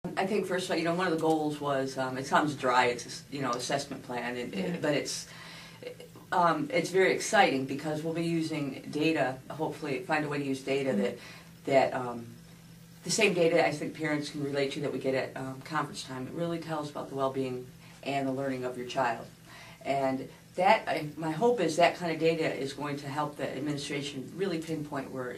I think first of all, one of the goals was, it sounds dry, it's a, assessment plan, but it's very exciting because we'll be using data, hopefully find a way to use data that the same data I think parents can relate to that we get at conference time. It really tells about the well-being and the learning of your child. And my hope is that kind of data is going to help the administration really pinpoint where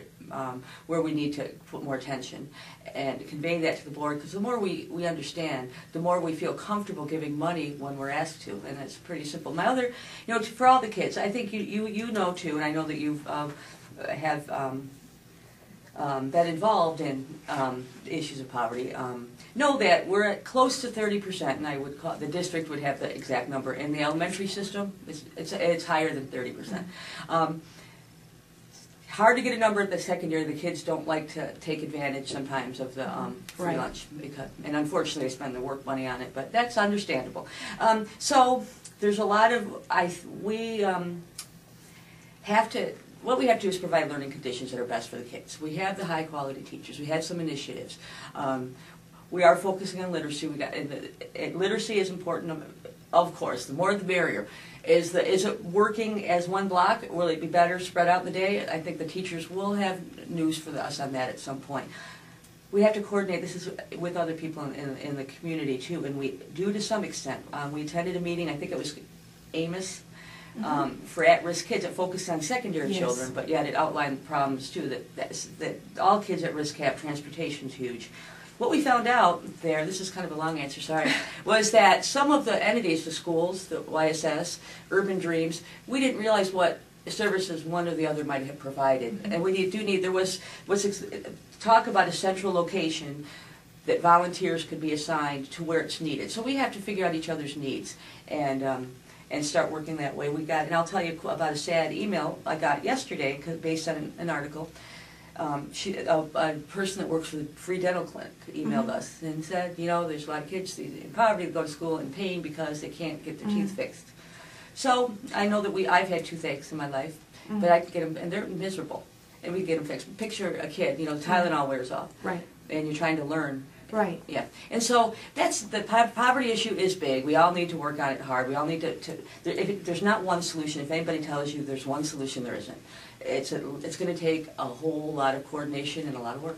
we need to put more attention and convey that to the board, because the more we understand, the more we feel comfortable giving money when we're asked to, and it's pretty simple. My other, for all the kids, I think you know too, and I know that you've been involved in issues of poverty, know that we're at close to 30%, and I would call the district would have the exact number. In the elementary system, it's higher than 30%. Hard to get a number at the second year. The kids don't like to take advantage sometimes of the free lunch, and unfortunately they spend their work money on it, but that's understandable. So there's a lot of, what we have to do is provide learning conditions that are best for the kids. We have the high quality teachers. We have some initiatives. We are focusing on literacy. Literacy is important, of course. The more the merrier. Is it working as one block? Will it be better spread out in the day? I think the teachers will have news for us on that at some point. We have to coordinate this with other people in the community too, and we do to some extent. We attended a meeting, I think it was Ames, for at-risk kids. It focused on secondary children, but yet it outlined problems too, that all kids at risk have. Transportation's huge. What we found out there, this is kind of a long answer, sorry, was that some of the entities, the schools, the YSS, Urban Dreams, we didn't realize what services one or the other might have provided. And there was talk about a central location that volunteers could be assigned to where it's needed. So we have to figure out each other's needs and start working that way. And I'll tell you about a sad email I got yesterday based on an article. A person that works for the free dental clinic emailed us and said, there's a lot of kids in poverty that go to school in pain because they can't get their teeth fixed. So I know that I've had toothaches in my life, but I can get them, and they're miserable, and we get them fixed. Picture a kid, Tylenol wears off, right? And you're trying to learn. Right. Yeah. And so the poverty issue is big. We all need to work on it hard. We all need there's not one solution. If anybody tells you there's one solution, there isn't. It's going to take a whole lot of coordination and a lot of work.